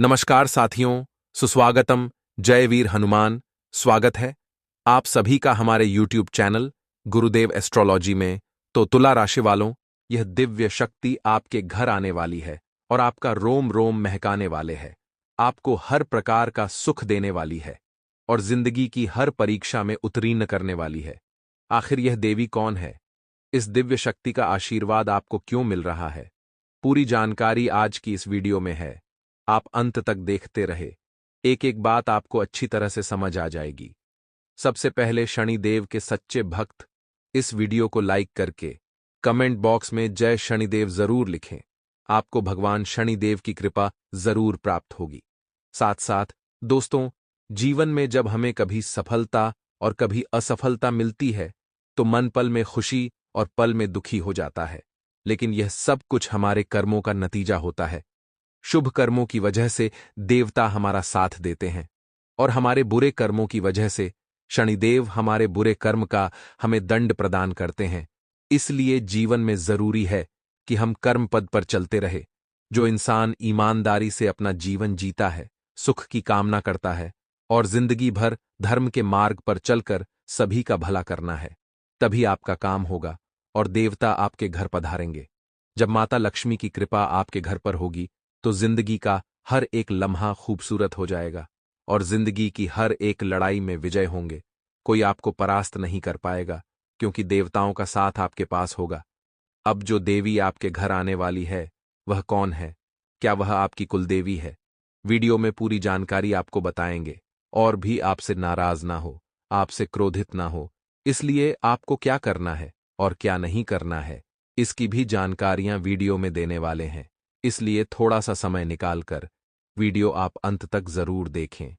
नमस्कार साथियों, सुस्वागतम। जय वीर हनुमान। स्वागत है आप सभी का हमारे YouTube चैनल गुरुदेव एस्ट्रोलॉजी में। तो तुला राशि वालों, यह दिव्य शक्ति आपके घर आने वाली है और आपका रोम रोम महकाने वाले है। आपको हर प्रकार का सुख देने वाली है और जिंदगी की हर परीक्षा में उत्तीर्ण करने वाली है। आखिर यह देवी कौन है? इस दिव्य शक्ति का आशीर्वाद आपको क्यों मिल रहा है? पूरी जानकारी आज की इस वीडियो में है। आप अंत तक देखते रहे, एक एक बात आपको अच्छी तरह से समझ आ जाएगी। सबसे पहले शनिदेव के सच्चे भक्त इस वीडियो को लाइक करके कमेंट बॉक्स में जय शनिदेव जरूर लिखें। आपको भगवान शनिदेव की कृपा जरूर प्राप्त होगी। साथ साथ दोस्तों, जीवन में जब हमें कभी सफलता और कभी असफलता मिलती है तो मन पल में खुशी और पल में दुखी हो जाता है, लेकिन यह सब कुछ हमारे कर्मों का नतीजा होता है। शुभ कर्मों की वजह से देवता हमारा साथ देते हैं और हमारे बुरे कर्मों की वजह से शनिदेव हमारे बुरे कर्म का हमें दंड प्रदान करते हैं। इसलिए जीवन में जरूरी है कि हम कर्म पद पर चलते रहे। जो इंसान ईमानदारी से अपना जीवन जीता है, सुख की कामना करता है और जिंदगी भर धर्म के मार्ग पर चलकर सभी का भला करना है, तभी आपका काम होगा और देवता आपके घर पधारेंगे। जब माता लक्ष्मी की कृपा आपके घर पर होगी तो जिंदगी का हर एक लम्हा खूबसूरत हो जाएगा और जिंदगी की हर एक लड़ाई में विजय होंगे। कोई आपको परास्त नहीं कर पाएगा क्योंकि देवताओं का साथ आपके पास होगा। अब जो देवी आपके घर आने वाली है वह कौन है? क्या वह आपकी कुलदेवी है? वीडियो में पूरी जानकारी आपको बताएंगे और भी आपसे नाराज ना हो, आपसे क्रोधित ना हो। इसलिए आपको क्या करना है और क्या नहीं करना है, इसकी भी जानकारियां वीडियो में देने वाले हैं। इसलिए थोड़ा सा समय निकालकर वीडियो आप अंत तक जरूर देखें।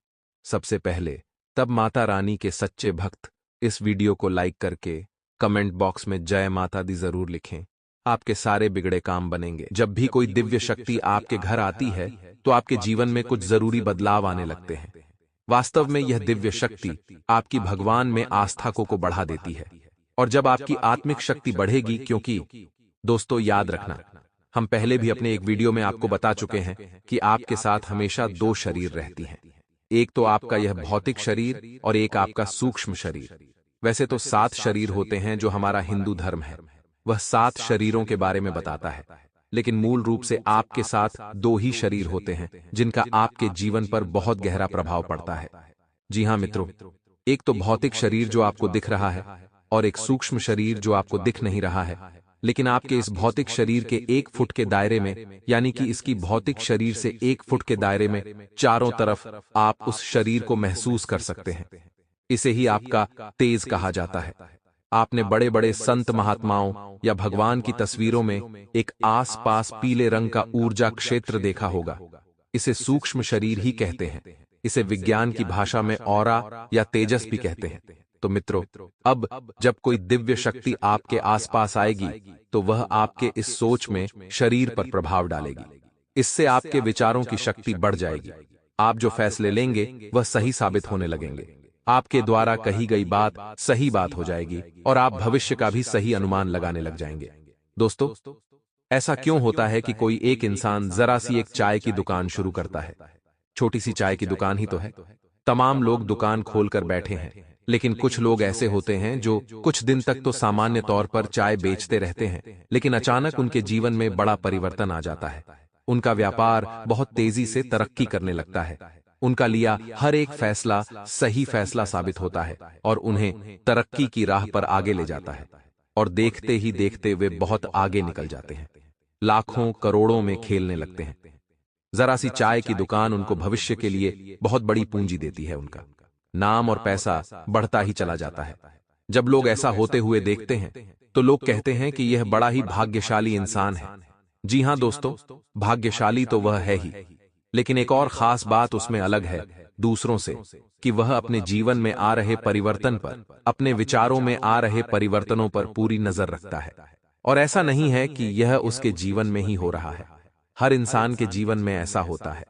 सबसे पहले तब माता रानी के सच्चे भक्त इस वीडियो को लाइक करके कमेंट बॉक्स में जय माता दी जरूर लिखें। आपके सारे बिगड़े काम बनेंगे। जब भी कोई दिव्य शक्ति आपके घर आती है तो आपके जीवन में कुछ जरूरी बदलाव आने लगते हैं। वास्तव में यह दिव्य शक्ति आपकी भगवान में आस्था को बढ़ा देती है और जब आपकी आत्मिक शक्ति बढ़ेगी, क्योंकि दोस्तों याद रखना, हम पहले भी अपने एक वीडियो में आपको बता चुके हैं कि आपके साथ हमेशा दो शरीर रहती हैं। एक तो आपका यह भौतिक शरीर और एक आपका सूक्ष्म शरीर। वैसे तो 7 शरीर होते हैं जो हमारा हिंदू धर्म है, वह 7 शरीरों के बारे में बताता है, लेकिन मूल रूप से आपके साथ 2 ही शरीर होते हैं जिनका आपके जीवन पर बहुत गहरा प्रभाव पड़ता है। जी हाँ मित्रों, एक तो भौतिक शरीर जो आपको दिख रहा है और एक सूक्ष्म शरीर जो आपको दिख नहीं रहा है, लेकिन आपके इस भौतिक शरीर के 1 फुट के दायरे में, यानी कि इसकी भौतिक शरीर से 1 फुट के दायरे में चारों तरफ आप उस शरीर को महसूस कर सकते हैं। इसे ही आपका तेज कहा जाता है। आपने बड़े बड़े संत महात्माओं या भगवान की तस्वीरों में एक आस पास पीले रंग का ऊर्जा क्षेत्र देखा होगा। इसे सूक्ष्म शरीर ही कहते हैं। इसे विज्ञान की भाषा में ऑरा या तेजस भी कहते हैं। तो मित्रों, अब जब कोई दिव्य शक्ति आपके आसपास आएगी तो वह आपके इस सोच में, शरीर पर प्रभाव डालेगी। इससे आपके विचारों की शक्ति बढ़ जाएगी। आप जो फैसले लेंगे वह सही साबित होने लगेंगे। आपके द्वारा कही गई बात सही बात हो जाएगी और आप भविष्य का भी सही अनुमान लगाने लग जाएंगे। दोस्तों, ऐसा क्यों होता है कि कोई एक इंसान जरा सी एक चाय की दुकान शुरू करता है? छोटी सी चाय की दुकान ही तो है। तमाम लोग दुकान खोलकर बैठे हैं, लेकिन कुछ लोग ऐसे होते हैं जो कुछ दिन तक तो सामान्य तौर पर चाय बेचते रहते हैं, लेकिन अचानक उनके जीवन में बड़ा परिवर्तन आ जाता है। उनका व्यापार बहुत तेजी से तरक्की करने लगता है। उनका लिया हर एक फैसला सही फैसला साबित होता है और उन्हें तरक्की की राह पर आगे ले जाता है। और देखते ही देखते वे बहुत आगे निकल जाते हैं, लाखों करोड़ों में खेलने लगते हैं। जरा सी चाय की दुकान उनको भविष्य के लिए बहुत बड़ी पूंजी देती है। उनका नाम और पैसा बढ़ता ही चला जाता है। जब लोग ऐसा होते हुए देखते हैं तो लोग कहते हैं कि यह बड़ा ही भाग्यशाली इंसान है। जी हां दोस्तों, भाग्यशाली तो वह है ही, लेकिन एक और खास बात उसमें अलग है दूसरों से, कि वह अपने जीवन में आ रहे परिवर्तन पर, अपने विचारों में आ रहे परिवर्तनों पर पूरी नजर रखता है। और ऐसा नहीं है कि यह उसके जीवन में ही हो रहा है, हर इंसान के जीवन में ऐसा होता है।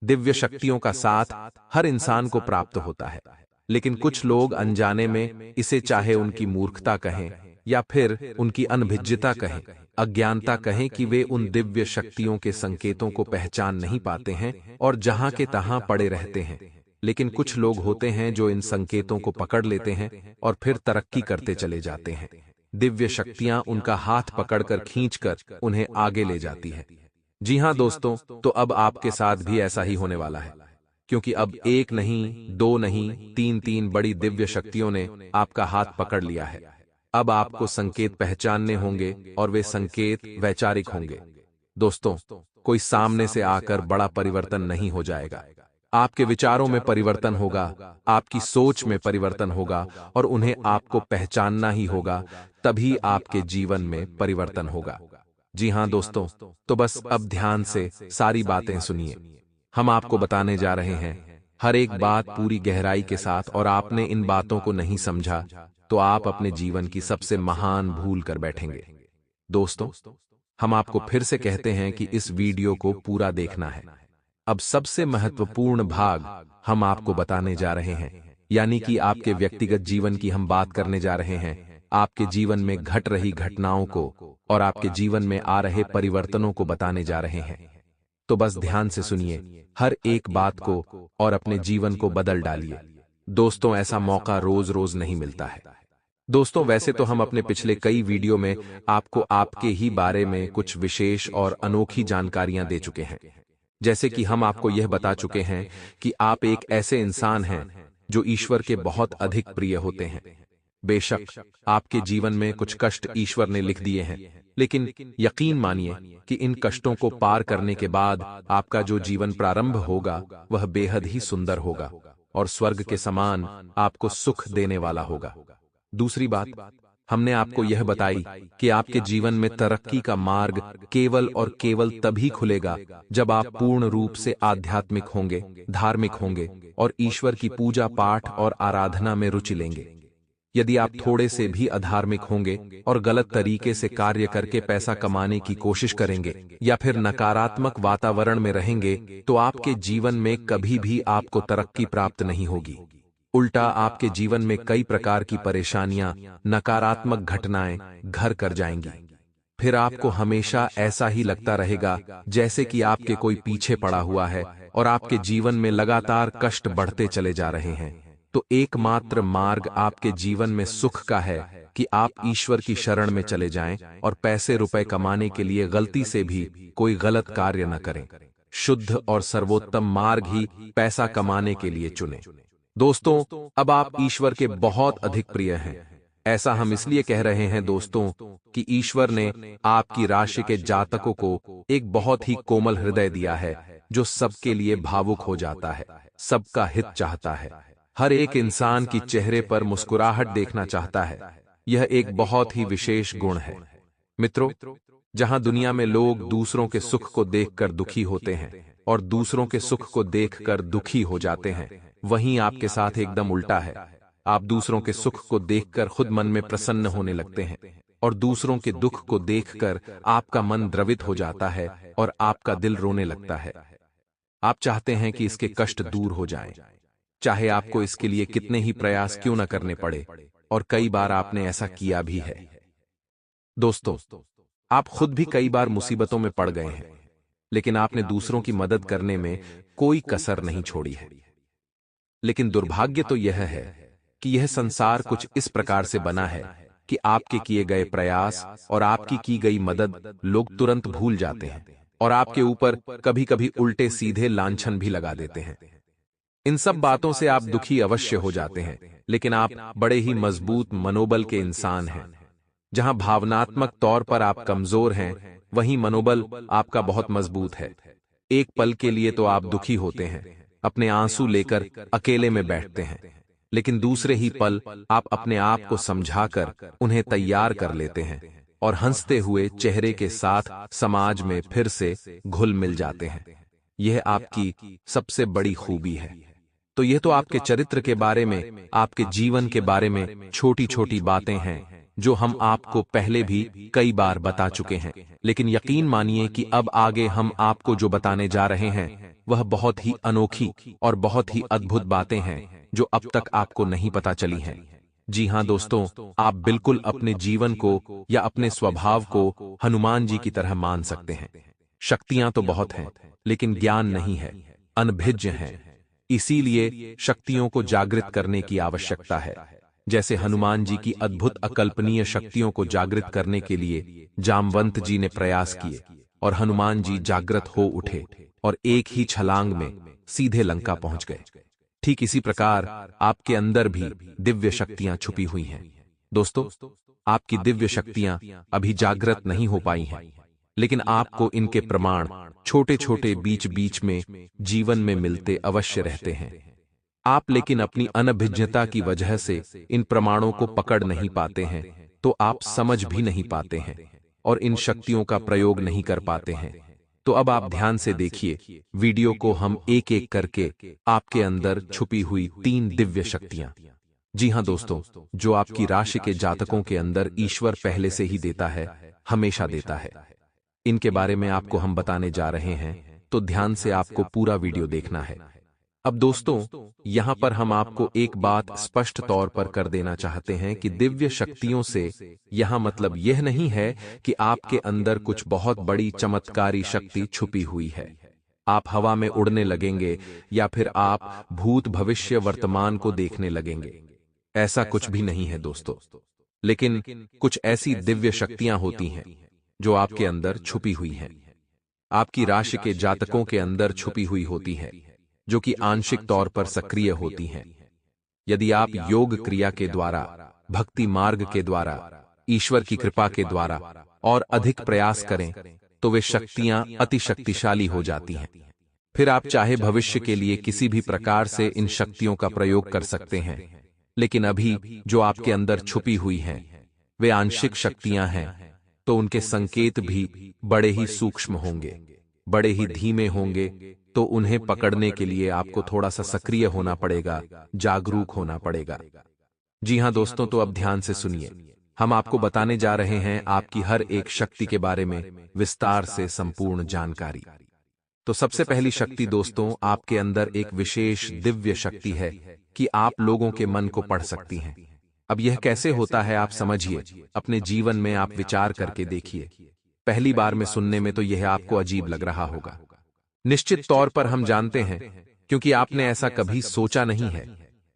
दिव्य शक्तियों का साथ हर इंसान को प्राप्त होता है, लेकिन कुछ लोग अनजाने में इसे, चाहे उनकी मूर्खता कहें या फिर उनकी अनभिज्ञता कहें, अज्ञानता कहें कि वे उन दिव्य शक्तियों के संकेतों को पहचान नहीं पाते हैं और जहां के तहां पड़े रहते हैं। लेकिन कुछ लोग होते हैं जो इन संकेतों को पकड़ लेते हैं और फिर तरक्की करते चले जाते हैं। दिव्य शक्तियां उनका हाथ पकड़कर खींचकर उन्हें आगे ले जाती है। जी हां दोस्तों, तो अब आपके साथ भी ऐसा ही होने वाला है, क्योंकि अब एक नहीं, दो नहीं, तीन तीन बड़ी दिव्य शक्तियों ने आपका हाथ पकड़ लिया है। अब आपको संकेत पहचानने होंगे और वे संकेत वैचारिक होंगे। दोस्तों, कोई सामने से आकर बड़ा परिवर्तन नहीं हो जाएगा। आपके विचारों में परिवर्तन होगा, आपकी सोच में परिवर्तन होगा और उन्हें आपको पहचानना ही होगा, तभी आपके जीवन में परिवर्तन होगा। जी हां दोस्तों, तो बस अब ध्यान से सारी बातें सुनिए। हम आपको बताने जा रहे हैं हर एक बात पूरी गहराई के साथ, और आपने इन बातों को नहीं समझा तो आप अपने जीवन की सबसे महान भूल कर बैठेंगे। दोस्तों, हम आपको फिर से कहते हैं कि इस वीडियो को पूरा देखना है। अब सबसे महत्वपूर्ण भाग हम आपको बताने जा रहे हैं, यानी कि आपके व्यक्तिगत जीवन की हम बात करने जा रहे हैं, आपके जीवन में घट रही घटनाओं को और आपके जीवन में आ रहे परिवर्तनों को बताने जा रहे हैं। तो बस ध्यान से सुनिए हर एक बात को और अपने जीवन को बदल डालिए। दोस्तों, ऐसा मौका रोज रोज नहीं मिलता है। दोस्तों, वैसे तो हम अपने पिछले कई वीडियो में आपको आपके ही बारे में कुछ विशेष और अनोखी जानकारियां दे चुके हैं। जैसे कि हम आपको यह बता चुके हैं कि आप एक ऐसे इंसान हैं जो ईश्वर के बहुत अधिक प्रिय होते हैं। बेशक आपके जीवन में कुछ कष्ट ईश्वर ने लिख दिए हैं, लेकिन यकीन मानिए कि इन कष्टों को पार करने के बाद आपका जो जीवन प्रारंभ होगा वह बेहद ही सुंदर होगा और स्वर्ग के समान आपको सुख देने वाला होगा। दूसरी बात, हमने आपको यह बताई कि आपके जीवन में तरक्की का मार्ग केवल और केवल तभी खुलेगा जब आप पूर्ण रूप से आध्यात्मिक होंगे, धार्मिक होंगे और ईश्वर की पूजा पाठ और आराधना में रुचि लेंगे। यदि आप थोड़े से भी अधार्मिक होंगे और गलत तरीके से कार्य करके पैसा कमाने की कोशिश करेंगे या फिर नकारात्मक वातावरण में रहेंगे, तो आपके जीवन में कभी भी आपको तरक्की प्राप्त नहीं होगी। उल्टा आपके जीवन में कई प्रकार की परेशानियां, नकारात्मक घटनाएं घर कर जाएंगी। फिर आपको हमेशा ऐसा ही लगता रहेगा जैसे कि आपके कोई पीछे पड़ा हुआ है और आपके जीवन में लगातार कष्ट बढ़ते चले जा रहे हैं। तो एकमात्र मार्ग आपके जीवन में सुख का है कि आप ईश्वर की शरण में चले जाएं और पैसे रुपए कमाने के लिए गलती से भी कोई गलत कार्य न करें। शुद्ध और सर्वोत्तम मार्ग ही पैसा कमाने के लिए चुनें। दोस्तों, अब आप ईश्वर के बहुत अधिक प्रिय हैं। ऐसा हम इसलिए कह रहे हैं दोस्तों कि ईश्वर ने आपकी राशि के जातकों को एक बहुत ही कोमल हृदय दिया है जो सबके लिए भावुक हो जाता है, सबका हित चाहता है, हर एक इंसान की चेहरे पर मुस्कुराहट देखना चाहता है। यह एक बहुत ही विशेष गुण है। मित्रों, जहां दुनिया में लोग दूसरों के सुख को देखकर दुखी होते हैं और दूसरों के सुख को देखकर दुखी हो जाते हैं, वहीं आपके साथ एकदम उल्टा है। आप दूसरों के सुख को देखकर खुद मन में प्रसन्न होने लगते हैं और दूसरों के दुख को देखकर आपका मन द्रवित हो जाता है और आपका दिल रोने लगता है। आप चाहते हैं कि इसके कष्ट दूर हो जाएं, चाहे आपको इसके लिए कितने ही प्रयास क्यों न करने पड़े, और कई बार आपने ऐसा किया भी है। दोस्तों, आप खुद भी कई बार मुसीबतों में पड़ गए हैं, लेकिन आपने दूसरों की मदद करने में कोई कसर नहीं छोड़ी है। लेकिन दुर्भाग्य तो यह है कि यह संसार कुछ इस प्रकार से बना है कि आपके किए गए प्रयास और आपकी की गई मदद लोग तुरंत भूल जाते हैं और आपके ऊपर कभी कभी उल्टे सीधे लांछन भी लगा देते हैं। इन सब बातों से आप दुखी अवश्य हो जाते हैं, लेकिन आप बड़े ही मजबूत मनोबल के इंसान हैं। जहां भावनात्मक तौर पर आप कमजोर हैं, वहीं मनोबल आपका बहुत मजबूत है। एक पल के लिए तो आप दुखी होते हैं, अपने आंसू लेकर अकेले में बैठते हैं, लेकिन दूसरे ही पल आप अपने आप को समझाकर उन्हें तैयार कर लेते हैं और हंसते हुए चेहरे के साथ समाज में फिर से घुल मिल जाते हैं। यह आपकी सबसे बड़ी खूबी है। तो यह तो आपके चरित्र के बारे में, आपके जीवन के बारे में छोटी छोटी बातें हैं जो हम आपको पहले भी कई बार बता चुके हैं, लेकिन यकीन मानिए कि अब आगे हम आपको जो बताने जा रहे हैं वह बहुत ही अनोखी और बहुत ही अद्भुत बातें हैं जो अब तक आपको नहीं पता चली हैं। जी हाँ दोस्तों, आप बिल्कुल अपने जीवन को या अपने स्वभाव को हनुमान जी की तरह मान सकते हैं। शक्तियां तो बहुत हैं, लेकिन ज्ञान नहीं है, अनभिज्ञ हैं। इसीलिए शक्तियों को जागृत करने की आवश्यकता है। जैसे हनुमान जी की अद्भुत अकल्पनीय शक्तियों को जागृत करने के लिए जामवंत जी ने प्रयास किए और हनुमान जी जागृत हो उठे और एक ही छलांग में सीधे लंका पहुंच गए। ठीक इसी प्रकार आपके अंदर भी दिव्य शक्तियां छुपी हुई हैं। दोस्तों, आपकी दिव्य शक्तियां अभी जागृत नहीं हो पाई हैं, लेकिन आपको इनके प्रमाण छोटे छोटे बीच बीच में जीवन में मिलते अवश्य रहते हैं। आप लेकिन अपनी अनभिज्ञता की वजह से इन प्रमाणों को पकड़ नहीं पाते हैं, तो आप समझ भी नहीं पाते हैं और इन शक्तियों का प्रयोग नहीं कर पाते हैं। तो अब आप ध्यान से देखिए वीडियो को, हम एक एक करके आपके अंदर छुपी हुई 3 दिव्य शक्तियां। जी हां दोस्तों, जो आपकी राशि के जातकों के अंदर ईश्वर पहले से ही देता है, हमेशा देता है। इनके बारे में आपको हम बताने जा रहे हैं, तो ध्यान से आपको पूरा वीडियो देखना है। अब दोस्तों, यहां पर हम आपको एक बात स्पष्ट तौर पर कर देना चाहते हैं कि दिव्य शक्तियों से यहां मतलब यह नहीं है कि आपके अंदर कुछ बहुत बड़ी चमत्कारी शक्ति छुपी हुई है। आप हवा में उड़ने लगेंगे या फिर आप भूत भविष्य वर्तमान को देखने लगेंगे। ऐसा कुछ भी नहीं है दोस्तों। लेकिन कुछ ऐसी दिव्य शक्तियां होती हैं जो आपके अंदर छुपी हुई हैं। आपकी राशि के जातकों के अंदर छुपी हुई होती है, जो कि आंशिक तौर पर सक्रिय होती हैं। यदि आप योग क्रिया के द्वारा, भक्ति मार्ग के द्वारा, ईश्वर की कृपा के द्वारा और अधिक प्रयास करें, तो वे शक्तियां अति शक्तिशाली हो जाती हैं। फिर आप चाहे भविष्य के लिए किसी भी प्रकार से इन शक्तियों का प्रयोग कर सकते हैं। लेकिन अभी जो आपके अंदर छुपी हुई हैं, वे आंशिक शक्तियां हैं, तो उनके संकेत भी बड़े ही सूक्ष्म होंगे, बड़े ही धीमे होंगे। तो उन्हें पकड़ने के लिए आपको थोड़ा सा सक्रिय होना पड़ेगा, जागरूक होना पड़ेगा। जी हां दोस्तों, तो अब ध्यान से सुनिए। हम आपको बताने जा रहे हैं आपकी हर एक शक्ति के बारे में विस्तार से संपूर्ण जानकारी। तो सबसे पहली शक्ति दोस्तों, आपके अंदर एक विशेष दिव्य शक्ति है कि आप लोगों के मन को पढ़ सकती हैं। अब यह कैसे होता है आप समझिए, अपने जीवन में आप विचार करके देखिए। पहली बार में सुनने में तो यह आपको अजीब लग रहा होगा। निश्चित तौर पर हम जानते हैं, क्योंकि आपने ऐसा कभी सोचा नहीं है।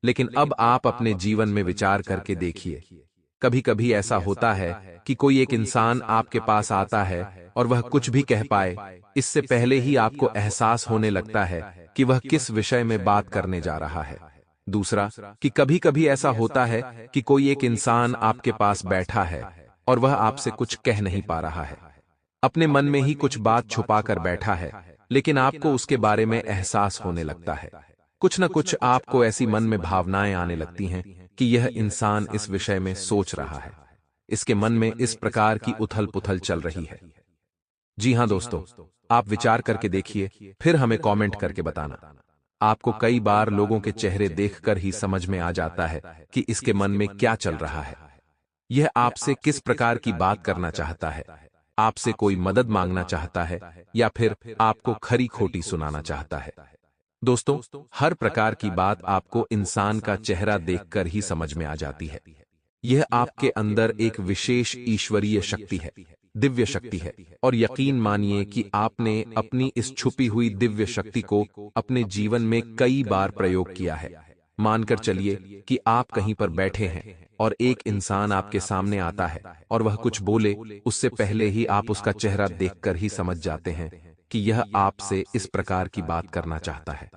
लेकिन अब आप अपने जीवन में विचार करके देखिए। कभी कभी ऐसा होता है कि कोई एक इंसान आपके पास आता है और वह कुछ भी कह पाए, इससे पहले ही आपको एहसास होने लगता है कि वह किस विषय में बात करने जा रहा है। दूसरा, कि कभी कभी ऐसा होता है कि कोई एक इंसान आपके पास बैठा है और वह आपसे कुछ कह नहीं पा रहा है, अपने मन में ही कुछ बात छुपा कर बैठा है, लेकिन आपको उसके बारे में एहसास होने लगता है। कुछ न कुछ आपको ऐसी मन में भावनाएं आने लगती हैं कि यह इंसान इस विषय में सोच रहा है, इसके मन में इस प्रकार की उथल पुथल चल रही है। जी हां दोस्तों, आप विचार करके देखिए, फिर हमें कमेंट करके बताना। आपको कई बार लोगों के चेहरे देखकर ही समझ में आ जाता है कि इसके मन में क्या चल रहा है। यह आपसे किस प्रकार की बात करना चाहता है, आपसे कोई मदद मांगना चाहता है या फिर आपको खरी खोटी सुनाना चाहता है। दोस्तों, हर प्रकार की बात आपको इंसान का चेहरा देखकर ही समझ में आ जाती है। यह आपके अंदर एक विशेष ईश्वरीय शक्ति है, दिव्य शक्ति है। और यकीन मानिए कि आपने अपनी इस छुपी हुई दिव्य शक्ति को अपने जीवन में कई बार प्रयोग किया है। मानकर चलिए कि आप कहीं पर बैठे हैं और एक इंसान आपके सामने आता है और वह कुछ बोले, उससे पहले ही आप उसका चेहरा देखकर ही समझ जाते हैं कि यह आपसे इस प्रकार की बात करना चाहता है।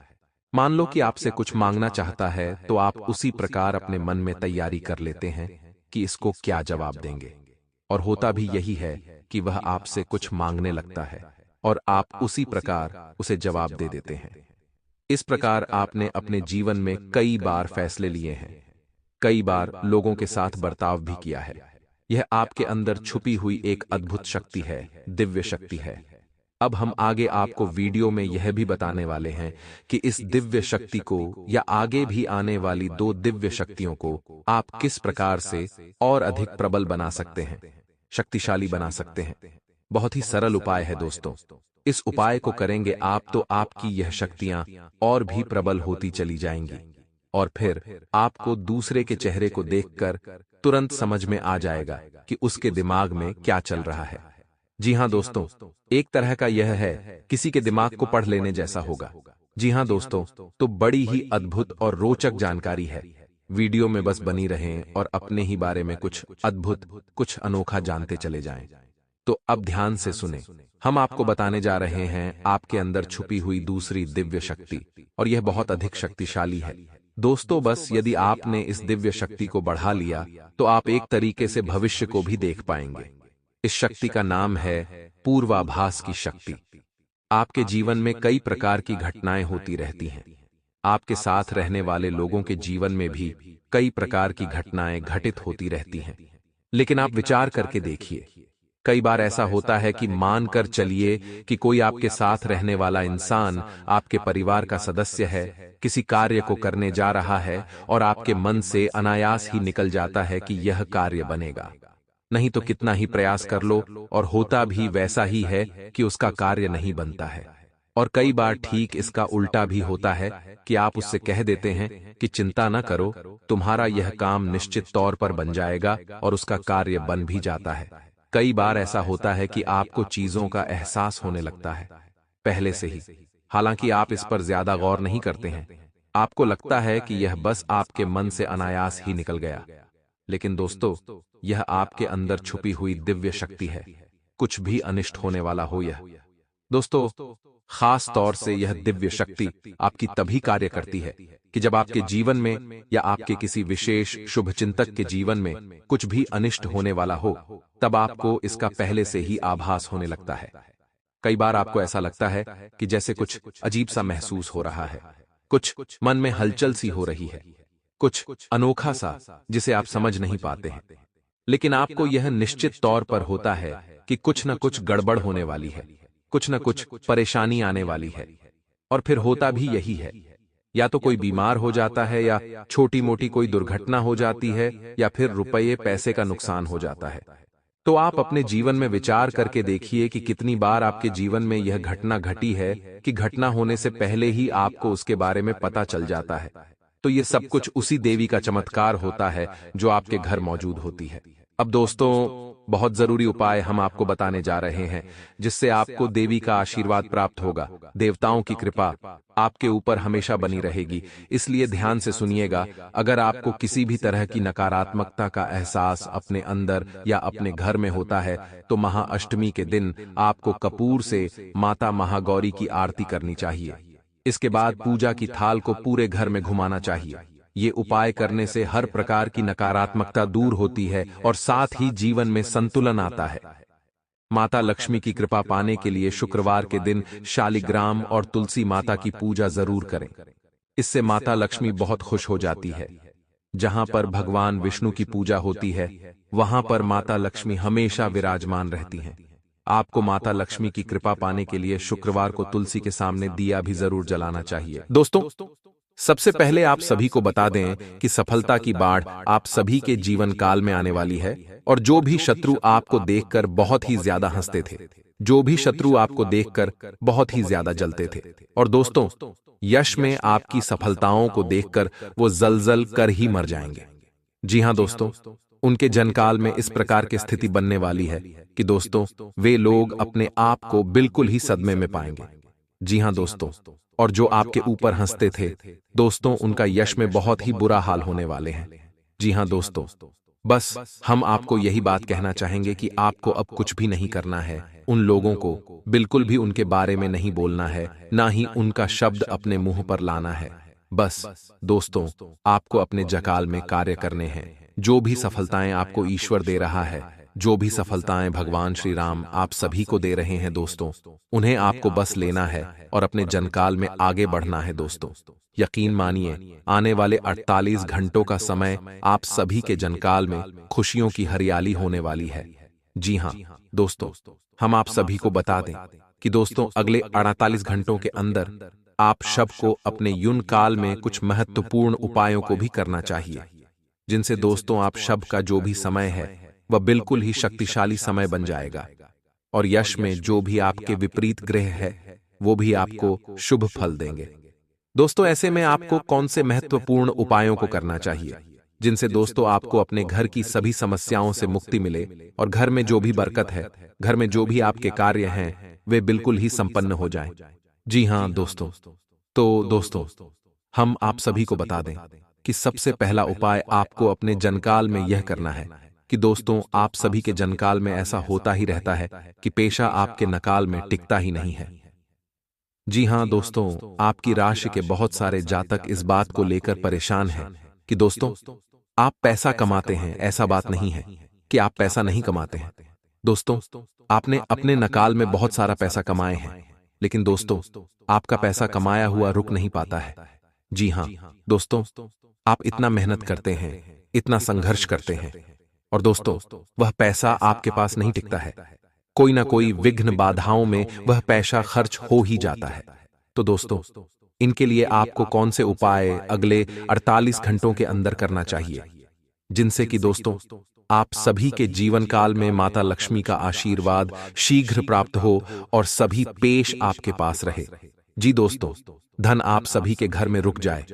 मान लो कि आपसे कुछ मांगना चाहता है, तो आप उसी प्रकार अपने मन में तैयारी कर लेते हैं कि इसको क्या जवाब देंगे। और होता भी यही है कि वह आपसे कुछ मांगने लगता है और आप उसी प्रकार उसे जवाब दे देते हैं। इस प्रकार आपने अपने जीवन में कई बार फैसले लिए हैं, कई बार लोगों के साथ बर्ताव भी किया है। यह आपके अंदर छुपी हुई एक अद्भुत शक्ति है, दिव्य शक्ति है। अब हम आगे आपको वीडियो में यह भी बताने वाले हैं कि इस दिव्य शक्ति को या आगे भी आने वाली 2 दिव्य शक्तियों को आप किस प्रकार से और अधिक प्रबल बना सकते हैं, शक्तिशाली बना सकते हैं। बहुत ही सरल उपाय है दोस्तों। इस उपाय को करेंगे आप तो आपकी यह शक्तियां और भी प्रबल होती चली जाएंगी। और फिर आपको दूसरे के चेहरे को देखकर तुरंत समझ में आ जाएगा कि उसके दिमाग में क्या चल रहा है। जी हाँ दोस्तों, एक तरह का यह है किसी के दिमाग को पढ़ लेने जैसा होगा। जी हाँ दोस्तों, तो बड़ी ही अद्भुत और रोचक जानकारी है। वीडियो में बस बनी रहें और अपने ही बारे में कुछ अद्भुत, कुछ अनोखा जानते चले जाएं। तो अब ध्यान से सुने, हम आपको बताने जा रहे हैं आपके अंदर छुपी हुई दूसरी दिव्य शक्ति, और यह बहुत अधिक शक्तिशाली है। दोस्तों, बस यदि आपने इस दिव्य शक्ति को बढ़ा लिया तो आप एक तरीके से भविष्य को भी देख पाएंगे। इस शक्ति का नाम है पूर्वाभास की शक्ति। आपके जीवन में कई प्रकार की घटनाएं होती रहती हैं। आपके साथ रहने वाले लोगों के जीवन में भी कई प्रकार की घटनाएं घटित होती रहती हैं। लेकिन आप विचार करके देखिए, कई बार ऐसा होता है कि मानकर चलिए कि कोई आपके साथ रहने वाला इंसान आपके परिवार का सदस्य है, किसी कार्य को करने जा रहा है और आपके मन से अनायास ही निकल जाता है कि यह कार्य बनेगा। नहीं तो कितना ही प्रयास कर लो और होता भी वैसा ही है कि उसका कार्य नहीं बनता है। और कई बार ठीक इसका उल्टा भी होता है कि आप उससे कह देते हैं कि चिंता न करो, तुम्हारा यह काम निश्चित तौर पर बन जाएगा, और उसका कार्य बन भी जाता है। कई बार ऐसा होता है कि आपको चीजों का एहसास होने लगता है पहले से ही, हालांकि आप इस पर ज्यादा गौर नहीं करते हैं। आपको लगता है कि यह बस आपके मन से अनायास ही निकल गया। लेकिन दोस्तों, यह आपके अंदर छुपी हुई दिव्य शक्ति है। कुछ भी अनिष्ट होने वाला हो यह। दोस्तों, खास तौर से यह दिव्य शक्ति आपकी तभी कार्य करती है कि जब आपके जीवन में या आपके किसी विशेष शुभचिंतक के जीवन में कुछ भी अनिष्ट होने वाला हो, तब आपको इसका पहले से ही आभास होने लगता है। कई बार आपको ऐसा लगता है कि जैसे कुछ अजीब सा महसूस हो रहा है, कुछ मन में हलचल सी हो रही है, कुछ अनोखा सा जिसे आप समझ नहीं पाते हैं। लेकिन आपको यह निश्चित तौर पर होता है कि कुछ न कुछ गड़बड़ होने वाली है, कुछ न कुछ परेशानी आने वाली है। और फिर होता भी यही है, या तो कोई बीमार हो जाता है, या छोटी मोटी कोई दुर्घटना हो जाती है, या फिर रुपये पैसे का नुकसान हो जाता है। तो आप अपने जीवन में विचार करके देखिए कि कितनी बार आपके जीवन में यह घटना घटी है कि घटना होने से पहले ही आपको उसके बारे में पता चल जाता है। तो ये सब कुछ उसी देवी का चमत्कार होता है जो आपके घर मौजूद होती है। अब दोस्तों, बहुत जरूरी उपाय हम आपको बताने जा रहे हैं जिससे आपको देवी का आशीर्वाद प्राप्त होगा। देवताओं की कृपा आपके ऊपर हमेशा बनी रहेगी, इसलिए ध्यान से सुनिएगा। अगर आपको किसी भी तरह की नकारात्मकता का एहसास अपने अंदर या अपने घर में होता है, तो महाअष्टमी के दिन आपको कपूर से माता महागौरी की आरती करनी चाहिए। इसके बाद पूजा की थाल को पूरे घर में घुमाना चाहिए। ये उपाय करने से हर प्रकार की नकारात्मकता दूर होती है और साथ ही जीवन में संतुलन आता है। माता लक्ष्मी की कृपा पाने के लिए शुक्रवार के दिन शालिग्राम और तुलसी माता की पूजा जरूर करें। इससे माता लक्ष्मी बहुत खुश हो जाती है। जहां पर भगवान विष्णु की पूजा होती है, वहां पर माता लक्ष्मी हमेशा विराजमान रहती हैं। आपको माता लक्ष्मी की कृपा पाने के लिए शुक्रवार को तुलसी के सामने दिया भी जरूर जलाना चाहिए। दोस्तों, सबसे पहले आप सभी को बता दें कि सफलता की बाढ़ आप सभी के जीवन काल में आने वाली है। और जो भी शत्रु आपको देखकर बहुत ही ज्यादा हंसते थे, जो भी शत्रु आपको देखकर बहुत ही ज्यादा जलते थे, और दोस्तों, यश में आपकी सफलताओं को देखकर वो जलजल कर ही मर जाएंगे। जी हां दोस्तों, उनके जनकाल में इस प्रकार की स्थिति बनने वाली है कि दोस्तों, वे लोग अपने आप को बिल्कुल ही सदमे में पाएंगे। जी हां दोस्तों, और जो आपके ऊपर हंसते थे दोस्तों, उनका यश में बहुत ही बुरा हाल होने वाले हैं। जी हां दोस्तों, बस हम आपको यही बात कहना चाहेंगे कि आपको अब कुछ भी नहीं करना है। उन लोगों को बिल्कुल भी उनके बारे में नहीं बोलना है, ना ही उनका शब्द अपने मुंह पर लाना है। बस दोस्तों, आपको अपने जकाल में कार्य करने हैं। जो भी सफलताएं आपको ईश्वर दे रहा है, जो भी सफलताएं भगवान श्री राम आप सभी को दे रहे हैं दोस्तों, उन्हें आपको बस लेना है और अपने जनकाल में आगे बढ़ना है दोस्तों। यकीन मानिए, आने वाले 48 घंटों का समय आप सभी के जनकाल में खुशियों की हरियाली होने वाली है। जी हां दोस्तों, हम आप सभी को बता दें कि दोस्तों, अगले 48 घंटों के अंदर आप सबको अपने युन काल में कुछ महत्वपूर्ण उपायों को भी करना चाहिए, जिनसे दोस्तों आप सब का जो भी समय है वह बिल्कुल ही शक्तिशाली समय बन जाएगा। और यश में जो भी आपके विपरीत ग्रह है, वो भी आपको शुभ फल देंगे। दोस्तों ऐसे में आपको कौन से महत्वपूर्ण उपायों को करना चाहिए जिनसे दोस्तों आपको अपने घर की सभी समस्याओं से मुक्ति मिले और घर में जो भी बरकत है, घर में जो भी आपके कार्य हैं, वे बिल्कुल ही संपन्न हो जाएं। जी हां दोस्तों, तो दोस्तों हम आप सभी को बता दें कि सबसे पहला उपाय आपको अपने जनकाल में यह करना है कि दोस्तों आप सभी के जनकाल में ऐसा होता ही रहता है कि पेशा आपके नकाल में टिकता ही नहीं है। जी हां दोस्तों, आपकी राशि के बहुत सारे जातक इस बात को लेकर परेशान हैं कि दोस्तों आप पैसा कमाते हैं, ऐसा बात नहीं है कि आप पैसा नहीं कमाते हैं। दोस्तों आपने अपने नकाल में बहुत सारा पैसा कमाए हैं, लेकिन दोस्तों आपका पैसा कमाया हुआ रुक नहीं पाता है। जी हां दोस्तों, आप इतना मेहनत करते हैं, इतना संघर्ष करते हैं, और दोस्तों वह पैसा आपके पास नहीं टिकता है। कोई ना कोई विघ्न बाधाओं में वह पैसा खर्च हो ही जाता है। तो दोस्तों इनके लिए आपको कौन से उपाय अगले 48 घंटों के अंदर करना चाहिए जिनसे कि दोस्तों आप सभी के जीवन काल में माता लक्ष्मी का आशीर्वाद शीघ्र प्राप्त हो और सभी पेश आपके पास रहे। जी दोस्तों, धन आप सभी के घर में रुक जाए।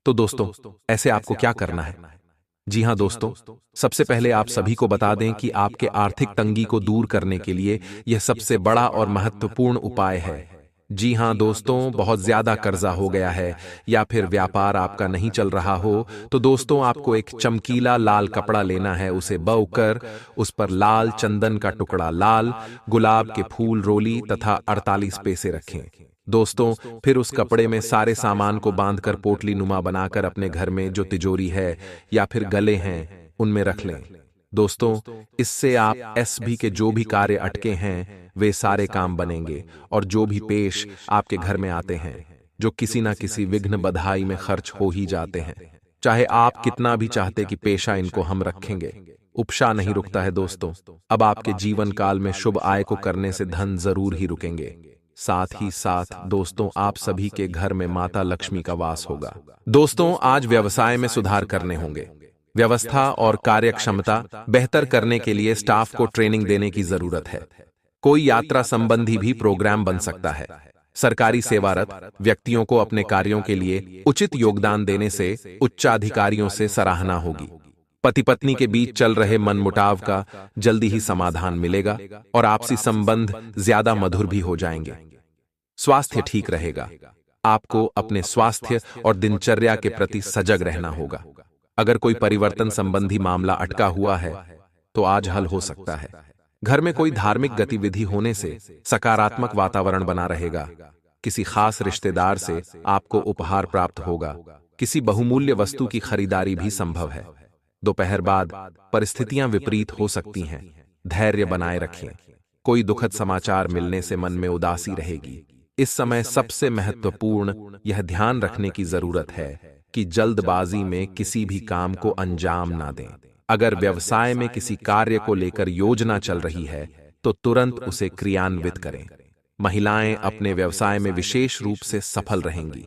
तो दोस्तों ऐसे आपको क्या करना है? जी हां दोस्तों, सबसे पहले आप सभी को बता दें कि आपके आर्थिक तंगी को दूर करने के लिए यह सबसे बड़ा और महत्वपूर्ण उपाय है। जी हां दोस्तों, बहुत ज्यादा कर्जा हो गया है या फिर व्यापार आपका नहीं चल रहा हो, तो दोस्तों आपको एक चमकीला लाल कपड़ा लेना है, उसे बौकर उस पर लाल चंदन का टुकड़ा, लाल गुलाब के फूल रोली तथा 48 पैसे रखें। दोस्तों फिर उस कपड़े में सारे सामान को बांधकर पोटली नुमा बनाकर अपने घर में जो तिजोरी है या फिर गले हैं उनमें रख लें। दोस्तों इससे आप एसबी के जो भी कार्य अटके हैं वे सारे काम बनेंगे और जो भी पेश आपके घर में आते हैं जो किसी ना किसी विघ्न बधाई में खर्च हो ही जाते हैं, चाहे आप कितना भी चाहते कि पेशा इनको हम रखेंगे, उपशा नहीं रुकता है। दोस्तों अब आपके जीवन काल में शुभ आय को करने से धन जरूर ही रुकेंगे। साथ ही साथ दोस्तों आप सभी के घर में माता लक्ष्मी का वास होगा। दोस्तों आज व्यवसाय में सुधार करने होंगे। व्यवस्था और कार्यक्षमता बेहतर करने के लिए स्टाफ को ट्रेनिंग देने की जरूरत है। कोई यात्रा संबंधी भी प्रोग्राम बन सकता है। सरकारी सेवारत व्यक्तियों को अपने कार्यों के लिए उचित योगदान देने से उच्चाधिकारियों से सराहना होगी। पति पत्नी के बीच चल रहे मनमुटाव का जल्दी ही समाधान मिलेगा और आपसी संबंध ज्यादा मधुर भी हो जाएंगे। स्वास्थ्य ठीक रहेगा। आपको अपने स्वास्थ्य और दिनचर्या के प्रति सजग रहना होगा। अगर कोई परिवर्तन संबंधी मामला अटका हुआ है तो आज हल हो सकता है। घर में कोई धार्मिक गतिविधि होने से सकारात्मक वातावरण बना रहेगा। किसी खास रिश्तेदार से आपको उपहार प्राप्त होगा। किसी बहुमूल्य वस्तु की खरीदारी भी संभव है। दोपहर बाद परिस्थितियां विपरीत हो सकती हैं, धैर्य बनाए रखें। कोई दुखद समाचार मिलने से मन में उदासी रहेगी। इस समय सबसे महत्वपूर्ण यह ध्यान रखने की जरूरत है कि जल्दबाजी में किसी भी काम को अंजाम ना दें। अगर व्यवसाय में किसी कार्य को लेकर योजना चल रही है तो तुरंत उसे क्रियान्वित करें। महिलाएं अपने व्यवसाय में विशेष रूप से सफल रहेंगी।